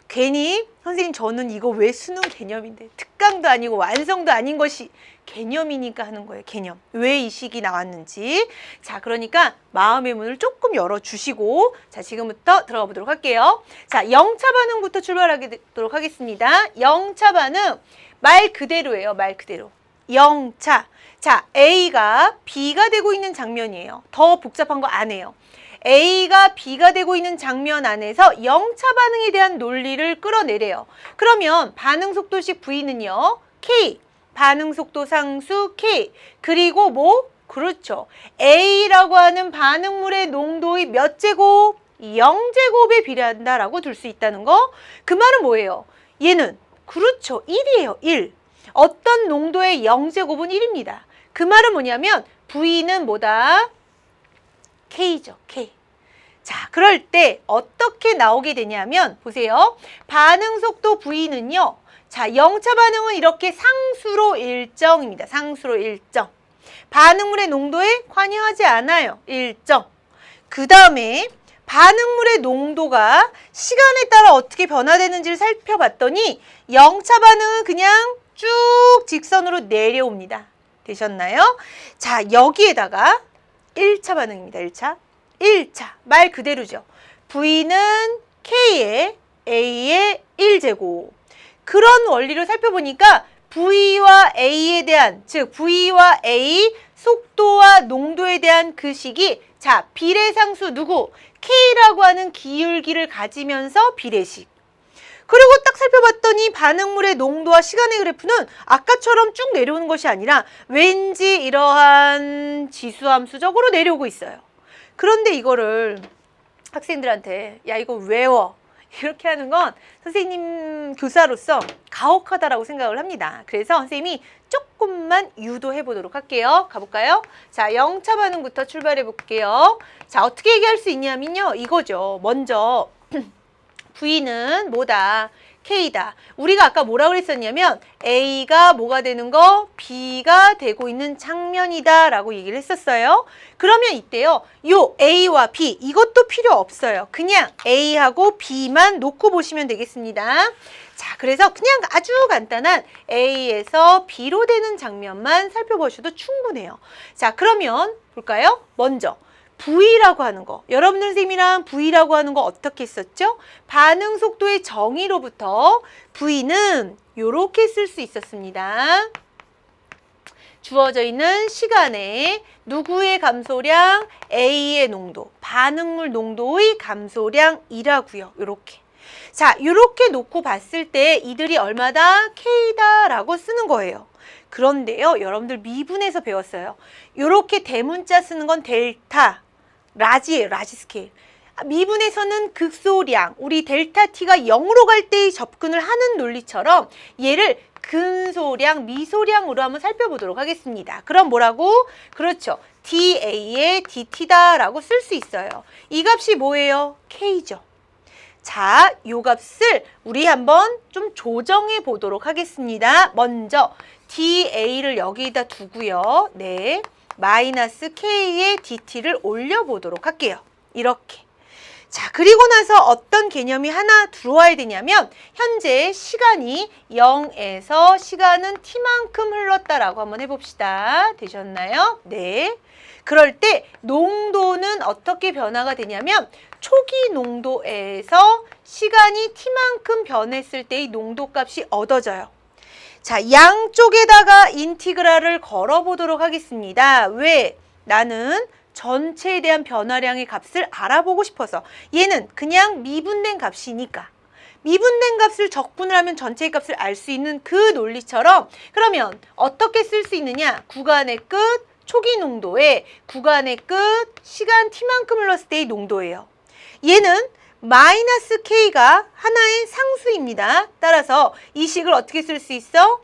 괜히 선생님 저는 이거 왜 수능 개념인데 특강도 아니고 완성도 아닌 것이 개념이니까 하는 거예요. 개념. 왜 이 식이 나왔는지. 자, 그러니까 마음의 문을 조금 열어주시고 자, 지금부터 들어가 보도록 할게요. 자, 0차 반응부터 출발하도록 하겠습니다. 0차 반응 말 그대로예요. 말 그대로. 0차. 자, A가 B가 되고 있는 장면이에요. 더 복잡한 거 안 해요. A가 B가 되고 있는 장면 안에서 0차 반응에 대한 논리를 끌어내래요. 그러면 반응 속도식 V는요. K, 반응 속도 상수 K, 그리고 뭐? 그렇죠. A라고 하는 반응물의 농도의 몇 제곱? 0제곱에 비례한다라고 둘 수 있다는 거. 그 말은 뭐예요? 얘는 그렇죠. 1이에요. 1. 어떤 농도의 0제곱은 1입니다. 그 말은 뭐냐면 V는 뭐다? K죠. K. 자, 그럴 때 어떻게 나오게 되냐면 보세요. 반응 속도 V는요. 자, 0차 반응은 이렇게 상수로 일정입니다. 상수로 일정. 반응물의 농도에 관여하지 않아요. 일정. 그 다음에 반응물의 농도가 시간에 따라 어떻게 변화되는지를 살펴봤더니 0차 반응은 그냥 쭉 직선으로 내려옵니다. 되셨나요? 자, 여기에다가 1차 반응입니다. 1차. 1차. 말 그대로죠. V는 K의 A의 1제곱. 그런 원리를 살펴보니까 V와 A에 대한, 즉 V와 A 속도와 농도에 대한 그 식이 자, 비례상수 누구? K라고 하는 기울기를 가지면서 비례식. 그리고 딱 살펴봤더니 반응물의 농도와 시간의 그래프는 아까처럼 쭉 내려오는 것이 아니라 왠지 이러한 지수함수적으로 내려오고 있어요. 그런데 이거를 학생들한테 야 이거 외워 이렇게 하는 건 선생님 교사로서 가혹하다라고 생각을 합니다. 그래서 선생님이 조금만 유도해 보도록 할게요. 가볼까요? 자, 0차 반응부터 출발해 볼게요. 자, 어떻게 얘기할 수 있냐면요. 이거죠. 먼저 V는 뭐다? K다. 우리가 아까 뭐라 그랬었냐면 A가 뭐가 되는 거? B가 되고 있는 장면이다 라고 얘기를 했었어요. 그러면 이때요. 요 A와 B 이것도 필요 없어요. 그냥 A하고 B만 놓고 보시면 되겠습니다. 자, 그래서 그냥 아주 간단한 A에서 B로 되는 장면만 살펴보셔도 충분해요. 자, 그러면 볼까요? 먼저 V라고 하는 거. 여러분들 선생님이랑 V라고 하는 거 어떻게 했었죠? 반응 속도의 정의로부터 V는 이렇게 쓸 수 있었습니다. 주어져 있는 시간에 누구의 감소량? A의 농도. 반응물 농도의 감소량이라고요. 이렇게. 자, 이렇게 놓고 봤을 때 이들이 얼마다? K다라고 쓰는 거예요. 그런데요, 여러분들 미분에서 배웠어요. 이렇게 대문자 쓰는 건 델타, 라지예요, 라지 스케일. 미분에서는 극소량, 우리 델타 T가 0으로 갈 때의 접근을 하는 논리처럼 얘를 근소량, 미소량으로 한번 살펴보도록 하겠습니다. 그럼 뭐라고? 그렇죠. dA의 dt다라고 쓸 수 있어요. 이 값이 뭐예요? K죠. 자, 요 값을 우리 한번 좀 조정해 보도록 하겠습니다. 먼저 dA를 여기다 두고요. 네, 마이너스 K의 dt를 올려보도록 할게요. 이렇게. 자, 그리고 나서 어떤 개념이 하나 들어와야 되냐면 현재 시간이 0에서 시간은 t만큼 흘렀다라고 한번 해봅시다. 되셨나요? 네. 그럴 때 농도는 어떻게 변화가 되냐면 초기 농도에서 시간이 t만큼 변했을 때의 농도값이 얻어져요. 자, 양쪽에다가 인티그랄을 걸어보도록 하겠습니다. 왜? 나는 전체에 대한 변화량의 값을 알아보고 싶어서. 얘는 그냥 미분된 값이니까. 미분된 값을 적분을 하면 전체의 값을 알 수 있는 그 논리처럼 그러면 어떻게 쓸 수 있느냐? 구간의 끝, 초기 농도에 구간의 끝, 시간 t만큼 흘렀을 때의 농도예요. 얘는 마이너스 K가 하나의 상수입니다. 따라서 이 식을 어떻게 쓸 수 있어?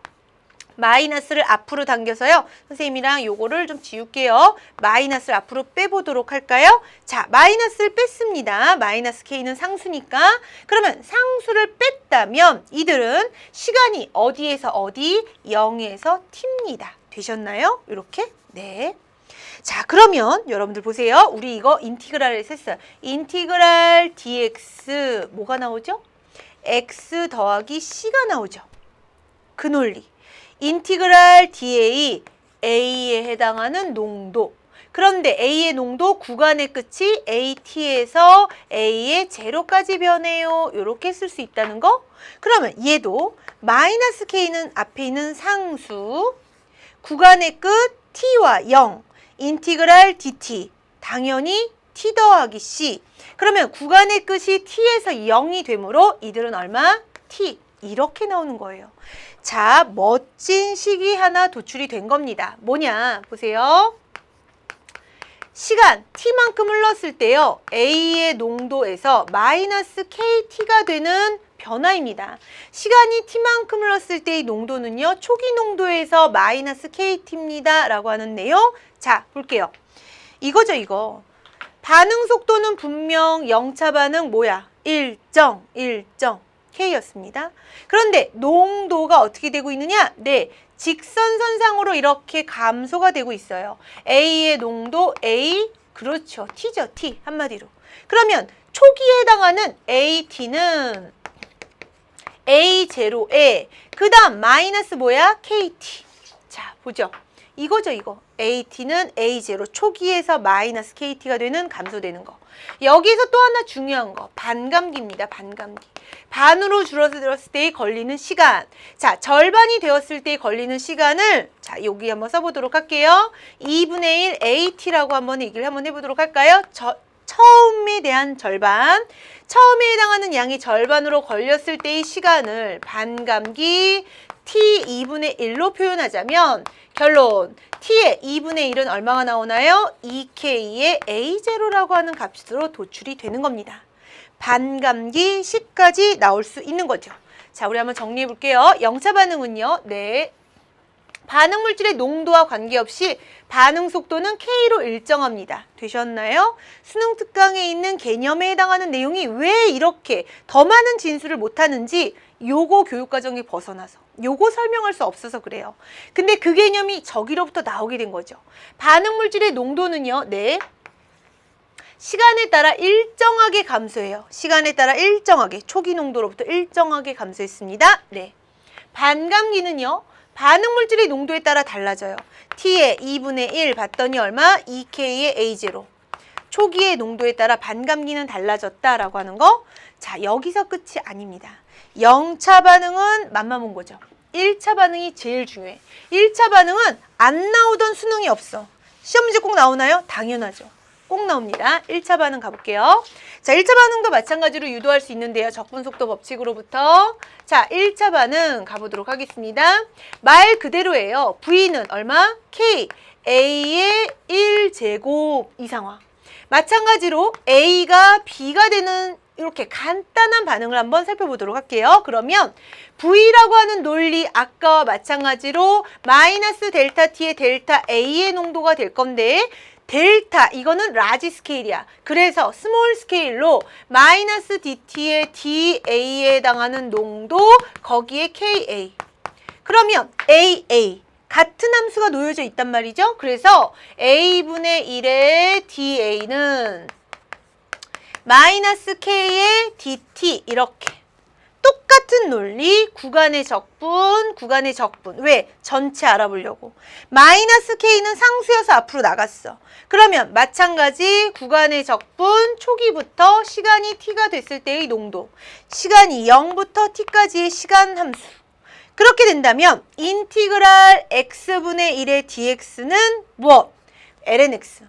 마이너스를 앞으로 당겨서요. 선생님이랑 요거를 좀 지울게요. 마이너스를 앞으로 빼보도록 할까요? 자, 마이너스를 뺐습니다. 마이너스 K는 상수니까. 그러면 상수를 뺐다면 이들은 시간이 어디에서 어디? 0에서 t입니다. 되셨나요? 이렇게? 네. 자, 그러면 여러분들 보세요. 우리 이거 인티그랄을 했어요. 인티그랄 dx 뭐가 나오죠? x 더하기 c가 나오죠. 그 논리. 인티그랄 dA, A에 해당하는 농도. 그런데 A의 농도 구간의 끝이 AT에서 A의 제로까지 변해요. 이렇게 쓸 수 있다는 거. 그러면 얘도 마이너스 K는 앞에 있는 상수, 구간의 끝 T와 0, 인티그랄 dt, 당연히 T 더하기 C. 그러면 구간의 끝이 T에서 0이 되므로 이들은 얼마? T. 이렇게 나오는 거예요. 자, 멋진 식이 하나 도출이 된 겁니다. 뭐냐? 보세요. 시간 t만큼 흘렀을 때요. A의 농도에서 마이너스 KT가 되는 변화입니다. 시간이 t만큼 흘렀을 때의 농도는요. 초기 농도에서 마이너스 KT입니다. 라고 하는 내용. 자, 볼게요. 이거죠, 이거. 반응 속도는 분명 0차 반응 뭐야? 일정 K였습니다. 그런데 농도가 어떻게 되고 있느냐? 네, 직선선상으로 이렇게 감소가 되고 있어요. A의 농도 A, 그렇죠. T죠, T. 한마디로. 그러면 초기에 해당하는 AT는 A0에 그 다음 마이너스 뭐야? KT. 자, 보죠. 이거죠, 이거. AT는 A0 초기에서 마이너스 KT가 되는 감소되는 거. 여기서 또 하나 중요한 거. 반감기입니다. 반감기. 반으로 줄어들었을 때 걸리는 시간. 자, 절반이 되었을 때 걸리는 시간을 자, 여기 한번 써보도록 할게요. 2분의 1 AT라고 한번 얘기를 한번 해보도록 할까요? 처음에 대한 절반. 처음에 해당하는 양이 절반으로 걸렸을 때의 시간을 반감기 T 2분의 1로 표현하자면 결론 T의 2분의 1은 얼마가 나오나요? 2K의 A0라고 하는 값으로 도출이 되는 겁니다. 반감기 C까지 나올 수 있는 거죠. 자, 우리 한번 정리해 볼게요. 0차 반응은요. 네. 반응 물질의 농도와 관계없이 반응 속도는 K로 일정합니다. 되셨나요? 수능 특강에 있는 개념에 해당하는 내용이 왜 이렇게 더 많은 진술을 못하는지 요거 교육과정이 벗어나서 요거 설명할 수 없어서 그래요. 근데 그 개념이 저기로부터 나오게 된 거죠. 반응 물질의 농도는요. 네. 시간에 따라 일정하게 감소해요. 시간에 따라 일정하게 초기 농도로부터 일정하게 감소했습니다. 네. 반감기는요. 반응 물질의 농도에 따라 달라져요. T의 2분의 1 봤더니 얼마? 2K의 A0. 초기의 농도에 따라 반감기는 달라졌다라고 하는 거. 자, 여기서 끝이 아닙니다. 0차 반응은 만만 본 거죠. 1차 반응이 제일 중요해. 1차 반응은 안 나오던 수능이 없어. 시험 문제 꼭 나오나요? 당연하죠. 꼭 나옵니다. 1차 반응 가볼게요. 자, 1차 반응도 마찬가지로 유도할 수 있는데요. 적분속도 법칙으로부터. 자, 1차 반응 가보도록 하겠습니다. 말 그대로예요. V는 얼마? K. A의 1제곱 이 상황. 마찬가지로 A가 B가 되는 이렇게 간단한 반응을 한번 살펴보도록 할게요. 그러면 V라고 하는 논리 아까와 마찬가지로 마이너스 델타 T의 델타 A의 농도가 될 건데 델타 이거는 라지 스케일이야. 그래서 스몰 스케일로 마이너스 DT의 DA에 해당하는 농도 거기에 KA. 그러면 AA 같은 함수가 놓여져 있단 말이죠. 그래서 A분의 1의 DA는 마이너스 K의 DT 이렇게 똑같은 논리 구간의 적분 왜? 전체 알아보려고. 마이너스 K는 상수여서 앞으로 나갔어. 그러면 마찬가지 구간의 적분 초기부터 시간이 T가 됐을 때의 농도 시간이 0부터 T까지의 시간 함수. 그렇게 된다면 인티그랄 x분의 1의 dx는 무엇? lnx.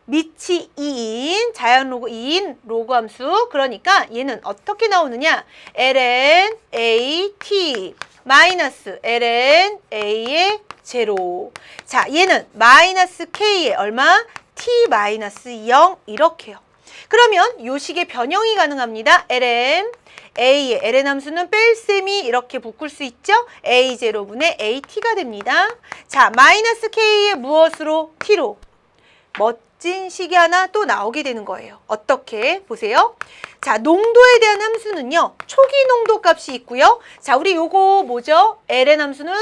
밑이 2인 자연 로그 2인 로그 함수. 그러니까 얘는 어떻게 나오느냐? ln a t 마이너스 ln a의 제로. 자, 얘는 마이너스 k의 얼마? t 마이너스 0 이렇게요. 그러면 요 식의 변형이 가능합니다. ln a의 ln 함수는 뺄셈이 이렇게 묶을 수 있죠? a0분의 at가 됩니다. 자, 마이너스 k의 무엇으로? t로. 멋진 식이 하나 또 나오게 되는 거예요. 어떻게? 보세요. 자, 농도에 대한 함수는요. 초기 농도 값이 있고요. 자, 우리 요거 뭐죠? ln 함수는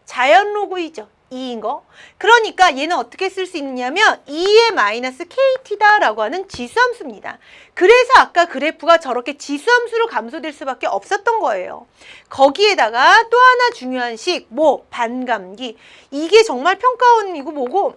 자연 로그이죠. 2인 거. 그러니까 얘는 어떻게 쓸 수 있느냐면 2의 마이너스 KT다라고 하는 지수함수입니다. 그래서 아까 그래프가 저렇게 지수함수로 감소될 수밖에 없었던 거예요. 거기에다가 또 하나 중요한 식, 뭐 반감기. 이게 정말 평가원 이거 뭐고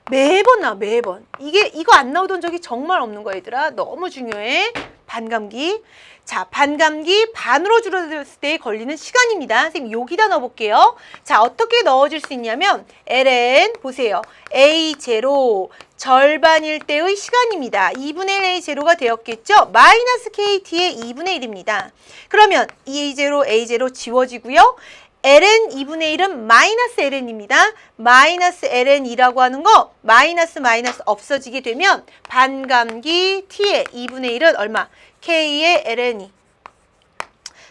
매번 나와, 매번. 이거 안 나오던 적이 정말 없는 거야, 얘들아. 너무 중요해. 반감기. 자, 반감기 반으로 줄어들었을 때 걸리는 시간입니다. 선생님 여기다 넣어볼게요. 자, 어떻게 넣어줄 수 있냐면 ln 보세요. a0 절반일 때의 시간입니다. 2분의 1 a0가 되었겠죠? 마이너스 kt의 2분의 1입니다. 그러면 a0 지워지고요. ln 2분의 1은 마이너스 ln입니다. 마이너스 ln이라고 하는 거 마이너스 없어지게 되면 반감기 t의 2분의 1은 얼마? k의 ln이.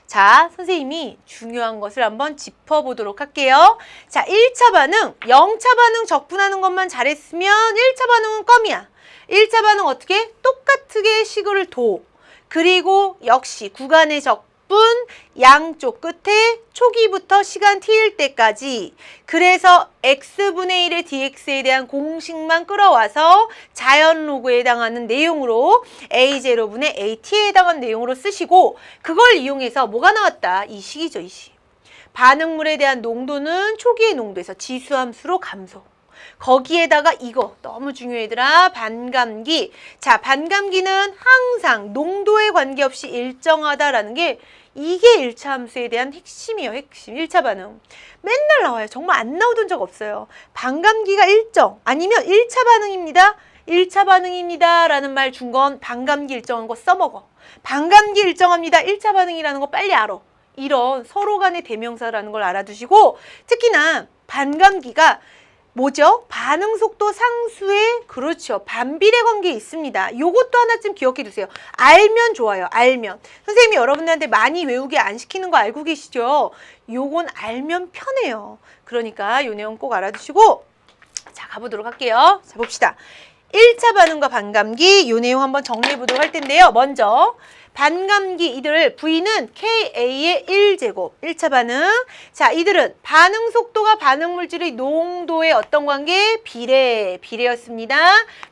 자, 선생님이 중요한 것을 한번 짚어보도록 할게요. 자, 1차 반응, 0차 반응 적분하는 것만 잘했으면 1차 반응은 껌이야. 1차 반응 어떻게? 똑같게 식을 도. 그리고 역시 구간의 적분 양쪽 끝에 초기부터 시간 t일 때까지. 그래서 x분의 1의 dx에 대한 공식만 끌어와서 자연 로그에 해당하는 내용으로 a0분의 at에 해당하는 내용으로 쓰시고 그걸 이용해서 뭐가 나왔다? 이 식이죠, 이 식. 반응물에 대한 농도는 초기의 농도에서 지수함수로 감소. 거기에다가 이거 너무 중요해 얘들아. 반감기. 자, 반감기는 항상 농도에 관계없이 일정하다라는 게 이게 1차 함수에 대한 핵심이에요. 핵심. 1차 반응. 맨날 나와요. 정말 안 나오던 적 없어요. 반감기가 일정 아니면 1차 반응입니다. 1차 반응입니다 라는 말 준 건 반감기 일정한 거 써먹어. 반감기 일정합니다. 1차 반응이라는 거 빨리 알아. 이런 서로 간의 대명사라는 걸 알아두시고 특히나 반감기가 뭐죠? 반응 속도 상수에 그렇죠. 반비례 관계에 있습니다. 요것도 하나쯤 기억해 두세요. 알면 좋아요. 알면. 선생님이 여러분들한테 많이 외우게 안 시키는 거 알고 계시죠? 요건 알면 편해요. 그러니까 요 내용 꼭 알아두시고 자, 가보도록 할게요. 자, 봅시다. 1차 반응과 반감기 요 내용 한번 정리해 보도록 할 텐데요. 먼저 반감기 이들 V는 KA의 1제곱 1차 반응. 자, 이들은 반응 속도가 반응 물질의 농도의 어떤 관계? 비례였습니다.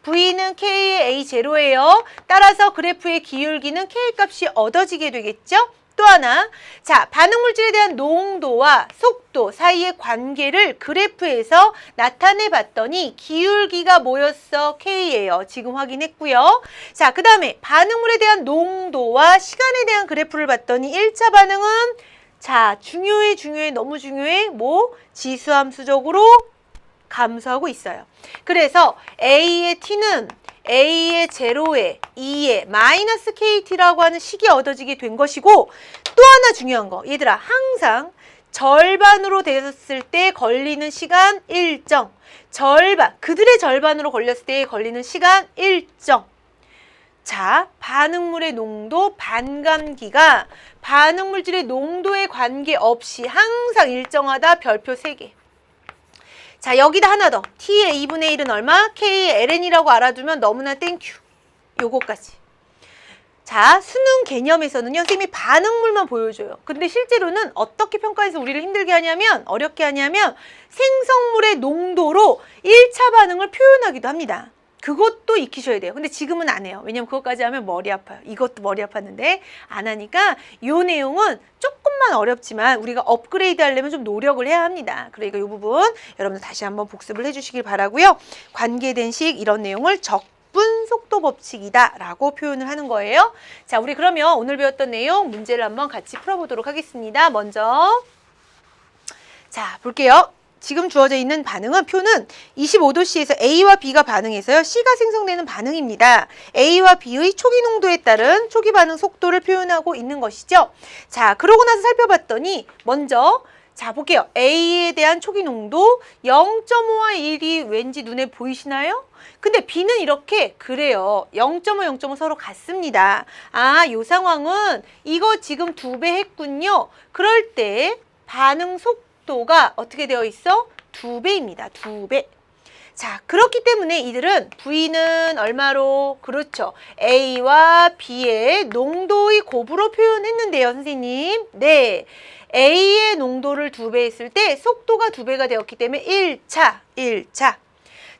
V는 K의 A0예요. 따라서 그래프의 기울기는 K 값이 얻어지게 되겠죠? 또 하나, 자, 반응 물질에 대한 농도와 속도 사이의 관계를 그래프에서 나타내 봤더니 기울기가 뭐였어? K예요. 지금 확인했고요. 자, 그 다음에 반응물에 대한 농도와 시간에 대한 그래프를 봤더니 1차 반응은 자, 중요해, 너무 중요해. 뭐? 지수함수적으로 감소하고 있어요. 그래서 A의 T는 A의 제로에 2의 마이너스 KT라고 하는 식이 얻어지게 된 것이고 또 하나 중요한 거 얘들아 항상 절반으로 됐을 때 걸리는 시간 일정 그들의 절반으로 걸렸을 때 걸리는 시간 일정. 자, 반응물의 농도 반감기가 반응물질의 농도에 관계없이 항상 일정하다. 별표 3개. 자, 여기다 하나 더. T의 2분의 1은 얼마? K의 ln이라고 알아두면 너무나 땡큐. 요거까지. 자, 수능 개념에서는요. 선생님이 반응물만 보여줘요. 근데 실제로는 어떻게 평가해서 우리를 힘들게 하냐면 어렵게 하냐면 생성물의 농도로 1차 반응을 표현하기도 합니다. 그것도 익히셔야 돼요. 근데 지금은 안 해요. 왜냐면 그것까지 하면 머리 아파요. 이것도 머리 아팠는데 안 하니까 이 내용은 조금만 어렵지만 우리가 업그레이드 하려면 좀 노력을 해야 합니다. 그러니까 이 부분 여러분들 다시 한번 복습을 해주시길 바라고요. 관계된 식 이런 내용을 적분 속도 법칙이다 라고 표현을 하는 거예요. 자, 우리 그러면 오늘 배웠던 내용 문제를 한번 같이 풀어보도록 하겠습니다. 먼저 자, 볼게요. 지금 주어져 있는 반응은 표는 25도씨에서 A와 B가 반응해서요. C가 생성되는 반응입니다. A와 B의 초기 농도에 따른 초기 반응 속도를 표현하고 있는 것이죠. 자, 그러고 나서 살펴봤더니 먼저 자, 볼게요. A에 대한 초기 농도 0.5와 1이 왠지 눈에 보이시나요? 근데 B는 이렇게 그래요. 0.5, 0.5 서로 같습니다. 아, 요 상황은 이거 지금 2배 했군요. 그럴 때 반응 속도가 어떻게 되어 있어? 2배입니다. 2배. 자, 그렇기 때문에 이들은 V는 얼마로? 그렇죠. A와 B의 농도의 곱으로 표현했는데요, 선생님. 네. A의 농도를 2배 했을 때 속도가 2배가 되었기 때문에 1차.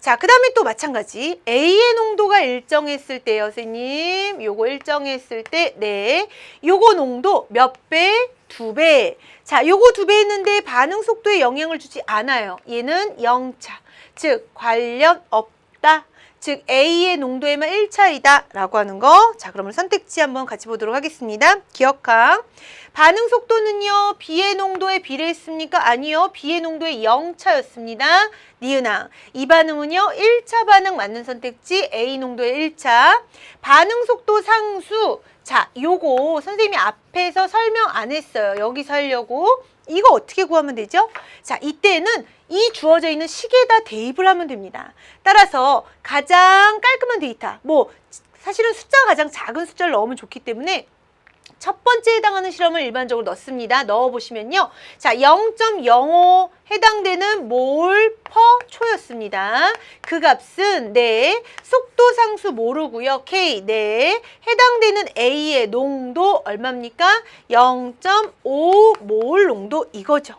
자, 그 다음에 또 마찬가지. A의 농도가 일정했을 때요, 선생님. 요거 일정했을 때, 네. 요거 농도 몇 배? 2배. 자, 요거 2배 했는데 반응 속도에 영향을 주지 않아요. 얘는 0차. 즉, 관련 없다. 즉, A의 농도에만 1차이다. 라고 하는 거. 자, 그러면 선택지 한번 같이 보도록 하겠습니다. 기억항. 반응 속도는요, B의 농도에 비례했습니까? 아니요. B의 농도에 0차였습니다. 니은항. 이 반응은요, 1차 반응 맞는 선택지 A 농도의 1차. 반응 속도 상수. 자, 요거 선생님이 앞에서 설명 안 했어요. 여기서 하려고. 이거 어떻게 구하면 되죠? 자, 이때는 이 주어져 있는 식에다 대입을 하면 됩니다. 따라서 가장 깔끔한 데이터, 뭐 사실은 숫자가 가장 작은 숫자를 넣으면 좋기 때문에 첫 번째에 해당하는 실험을 일반적으로 넣습니다. 넣어보시면요. 자, 0.05 해당되는 몰 퍼 초였습니다. 그 값은 네, 속도 상수 모르고요. K, 네, 해당되는 A의 농도 얼마입니까? 0.5 몰 농도 이거죠.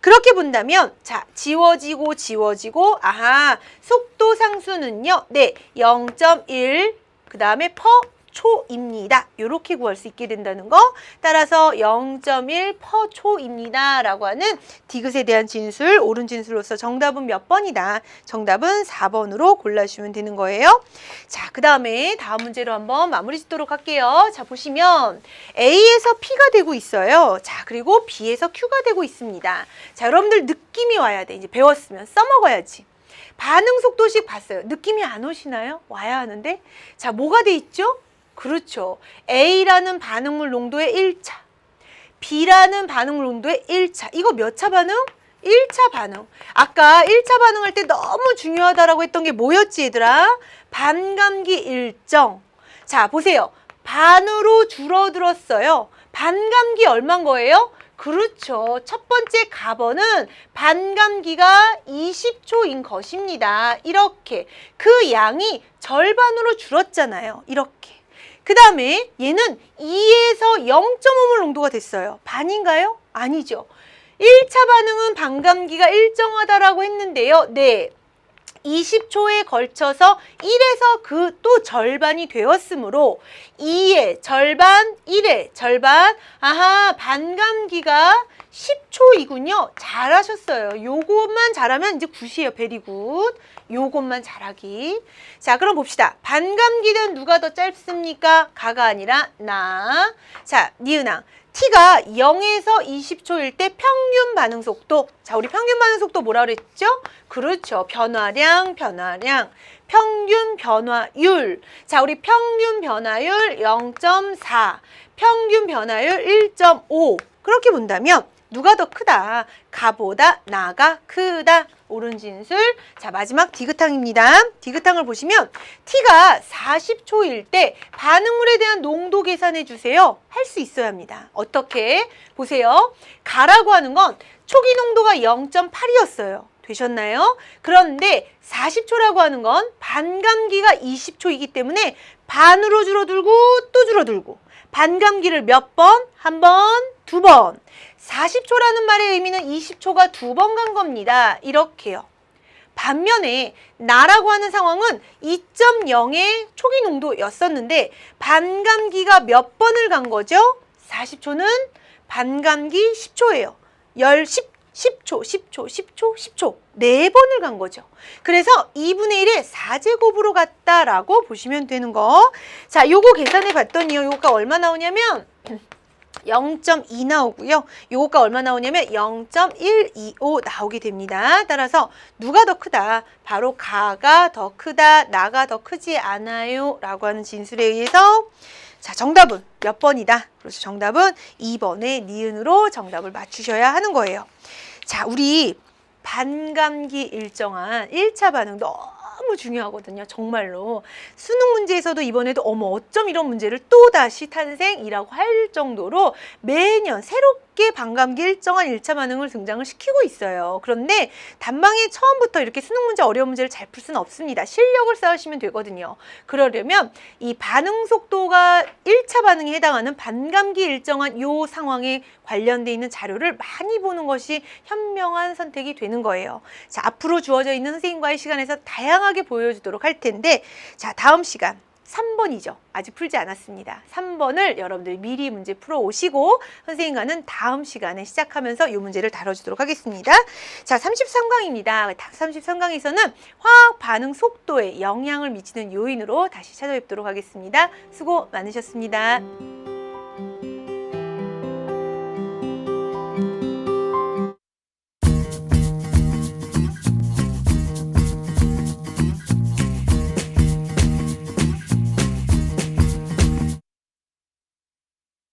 그렇게 본다면 자, 지워지고 아하, 속도 상수는요. 네, 0.1 그 다음에 퍼 초입니다. 이렇게 구할 수 있게 된다는 거. 따라서 0.1 퍼 초입니다. 라고 하는 디귿에 대한 진술, 옳은 진술로서 정답은 몇 번이다? 정답은 4번으로 골라주시면 되는 거예요. 자, 그 다음에 다음 문제로 한번 마무리 짓도록 할게요. 자, 보시면 A에서 P가 되고 있어요. 자, 그리고 B에서 Q가 되고 있습니다. 자, 여러분들 느낌이 와야 돼. 이제 배웠으면 써먹어야지. 반응 속도식 봤어요. 느낌이 안 오시나요? 와야 하는데. 자, 뭐가 돼 있죠? 그렇죠. A라는 반응물 농도의 1차, B라는 반응물 농도의 1차. 이거 몇 차 반응? 1차 반응. 아까 1차 반응할 때 너무 중요하다라고 했던 게 뭐였지, 얘들아? 반감기 일정. 자, 보세요. 반으로 줄어들었어요. 반감기 얼마인 거예요? 그렇죠. 첫 번째 가번은 반감기가 20초인 것입니다. 이렇게. 그 양이 절반으로 줄었잖아요. 이렇게. 그 다음에 얘는 2에서 0.5몰 농도가 됐어요. 반인가요? 아니죠. 1차 반응은 반감기가 일정하다라고 했는데요. 네. 20초에 걸쳐서 1에서 그 또 절반이 되었으므로 2의 절반, 1의 절반, 아하, 반감기가 10초이군요. 잘하셨어요. 요것만 잘하면 이제 굿이에요. 베리굿. 요것만 잘하기. 자, 그럼 봅시다. 반감기는 누가 더 짧습니까? 가가 아니라 나. 자, 니은아. T가 0에서 20초일 때 평균 반응 속도. 자, 우리 평균 반응 속도 뭐라 그랬죠? 그렇죠. 변화량, 평균 변화율. 자, 우리 평균 변화율 0.4, 평균 변화율 1.5. 그렇게 본다면 누가 더 크다? 가보다 나가 크다. 옳은 진술. 자, 마지막 디귿항입니다. 디귿항을 보시면 T가 40초일 때 반응물에 대한 농도 계산해 주세요. 할 수 있어야 합니다. 어떻게? 보세요. 가라고 하는 건 초기 농도가 0.8이었어요. 되셨나요? 그런데 40초라고 하는 건 반감기가 20초이기 때문에 반으로 줄어들고 또 줄어들고 반감기를 몇 번? 한 번, 두 번. 40초라는 말의 의미는 20초가 두 번 간 겁니다. 이렇게요. 반면에 나라고 하는 상황은 2.0의 초기 농도였었는데 반감기가 몇 번을 간 거죠? 40초는 반감기 10초예요. 10초. 4번을 간 거죠. 그래서 2분의 1의 4제곱으로 갔다라고 보시면 되는 거. 자, 요거 계산해 봤더니요. 요거가 얼마 나오냐면 0.2 나오고요. 요거가 얼마 나오냐면 0.125 나오게 됩니다. 따라서 누가 더 크다? 바로 가가 더 크다, 나가 더 크지 않아요. 라고 하는 진술에 의해서 자, 정답은 몇 번이다? 그래서 정답은 2번의 니은으로 정답을 맞추셔야 하는 거예요. 자, 우리 반감기 일정한 1차 반응 너무 중요하거든요. 정말로. 수능 문제에서도 이번에도 어머 어쩜 이런 문제를 또다시 탄생이라고 할 정도로 매년 새롭게 반감기 일정한 1차 반응을 등장을 시키고 있어요. 그런데 단방에 처음부터 이렇게 수능 문제 어려운 문제를 잘 풀 수는 없습니다. 실력을 쌓으시면 되거든요. 그러려면 이 반응 속도가 1차 반응에 해당하는 반감기 일정한 요 상황에 관련돼 있는 자료를 많이 보는 것이 현명한 선택이 되는 거예요. 자, 앞으로 주어져 있는 선생님과의 시간에서 다양하게 보여주도록 할 텐데 자, 다음 시간 3번이죠. 아직 풀지 않았습니다. 3번을 여러분들이 미리 문제 풀어 오시고 선생님과는 다음 시간에 시작하면서 이 문제를 다뤄주도록 하겠습니다. 자, 33강입니다. 33강에서는 화학 반응 속도에 영향을 미치는 요인으로 다시 찾아뵙도록 하겠습니다. 수고 많으셨습니다.